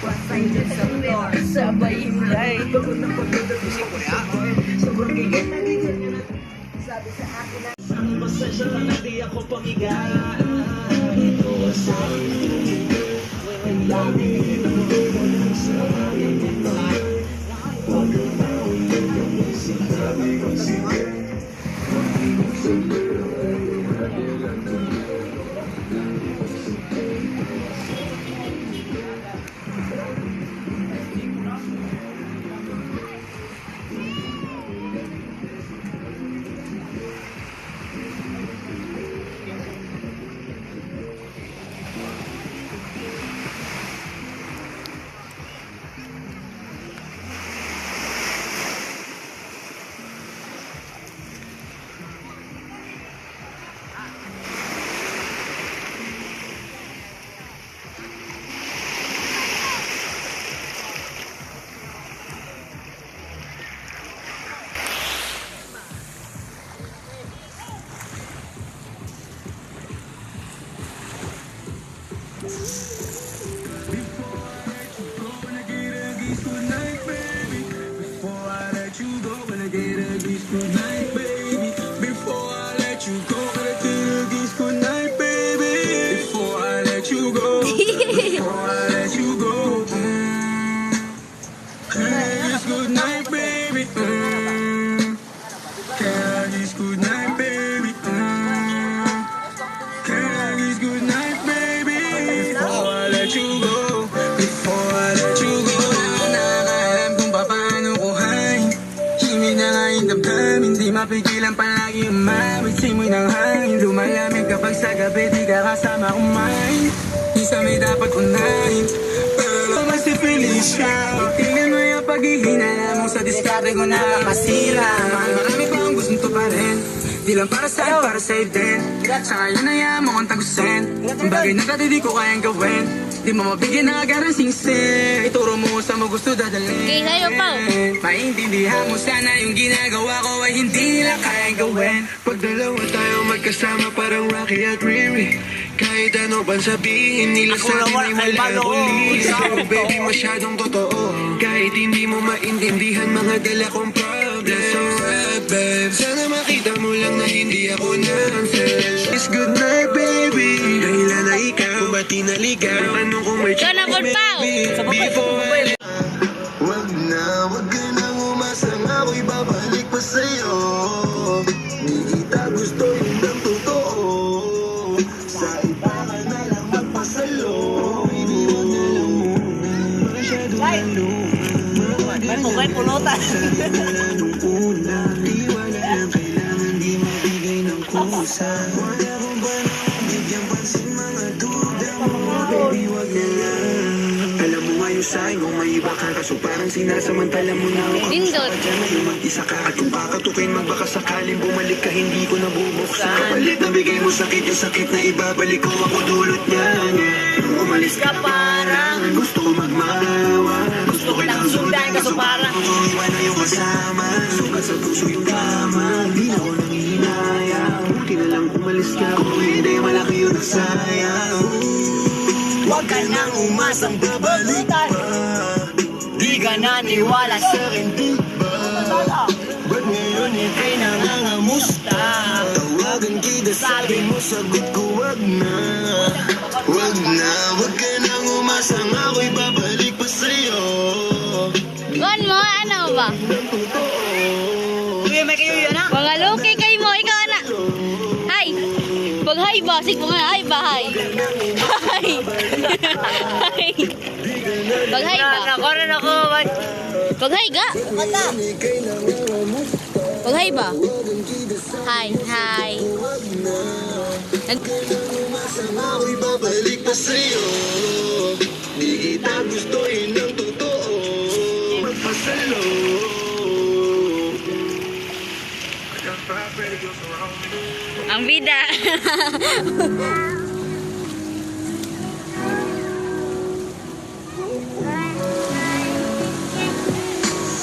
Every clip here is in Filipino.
Pasay sa motor, sabay himlay. Sobrang gigit na gigit niya na. Sabi sa akin na ang pasensya lang na di ako pakiga. Ito sa akin. Ang dami ng sa akin. Pagkatao yung sinabi ko sige. Mapigilan palagi umawit, simoy ng hangin. Lumalamig kapag sa gabi di ka kasama kumain. Isa may dapat unahin, pero mas Felicia. Tingnan mo yung paghihinala mo sa diskarte ko na makasira. Marami pa ang gustong tuparin, di lang para sa'yo, para sa'yo din. Sa ngayon na yan mo kong tagusin, ang bagay na dati di ko kayang gawin. Di mo mabigyan ng agarang singse, ituro mo sa mo gusto dadalhin. Okay, sa'yo pa. Maintindihan mo sana yung ginagawa ko ay hindi lang kayang gawin. Pag dalawa tayo magkasama parang Rocky at Riri, kahit ano bang sabihin nila sa atin ay wala uli. So baby masyadong totoo, kahit hindi mo maintindihan mga dala kong problem. So babe, sana makita mo lang na hindi ako nonsense. It's good night baby, dahilan na ikaw ba't tinaligaw? Tanong kung may Ikaw na before wag ka nang umasang ako'y babalik pa sa'yo. Di kita gusto yun ang totoo, sa iba ka na lang magpasalo. Iniwag na lang muna, masyado na luma. May punutan. Nung una, di wala lang kailangan, di mabigay ng kusa. Wala kong ba nang bigyan pansin mga duda mo, baby wag na lang. Alam mo ngayon sa'yo kung may iba ka, kaso parang sinasamantala mo na ako. Lindot. Diyan ngayon mag-isa ka, at kung kakatukin magbaka sakaling bumalik ka, hindi ko nabubuksan. Kapalit na bigay mo sakit, yung sakit na ibabalik ko, ako dulot niyan. Nung umalis ka parang gusto ko magmawa, gusto ko lang sundan, kaso parang iwan na yung kasama. Sugat sa puso yung kama, di na ako nangihinaya. Buti na lang umalis ka, kung hindi malaki yung nagsayang. Huwag ka nang umasang babalik pa, di ka naniwala sa akin, di ba? Ba't ngayon ika'y nangangamusta? Tawagan kita, sabi mo, sagot ko wag na. Wag na, wag ka nang umasang ako'y babalik pa sa'yo. Gon mo, ano ba? Kuya, may kayo yun ha? Mga luki kayo mo, ikaw na. Hi. Pag hi ba, sige nga, hi ba, hi. Hi. Hi. Pag hi ba? Nakoran ako. Pag hi ga. Pag hi ba? Hi, hi. Umasang ako'y babalik pa sa'yo. Di kita gusto yun ang totoo, magpasalo. Ang bida.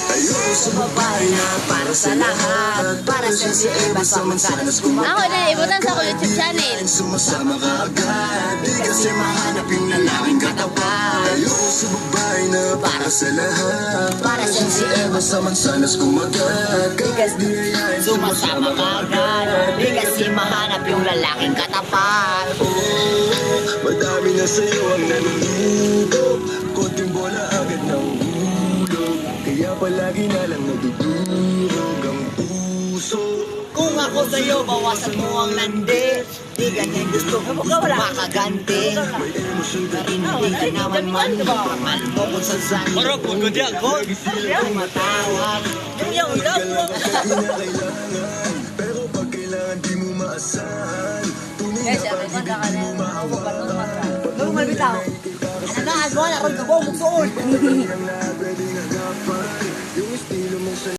Ayoko sa babae na para sa lahat. Para siyang si Eva sa mansanas kumakas. Ako na, ibutan sa ako YouTube channel. Sumasama ka agad, di kasi mahanap yung lalaking katapat. Ayoko sa babae na para sa lahat. Para siyang si Eva sa mansanas kumagat. Kahit di ayayin Sumasama ka agad, di kasi mahanap yung lalaking katapat. Madami na sa'yo ang nanundugo. Konting bola agad na uhulog. Kaya palagi na lang nadudurog ang puso. Kung ako sa'yo, bawasan mo ang landi. Di ganyan gusto ko makaganti. May emosyon ka rin. Hindi ka naman man pangal mo kung saan. Marap, huwag ko diyan ko. Tumatawag. Yung love Kinakailangan, pero pag kailangan di mo maasahan. Tunay na pag-ibig di mo maawakan. Nung mabitaw. Ano na, ano na, ron ka mo, muksoon. Ang lahat pwedeng agapan. Yung estilo mong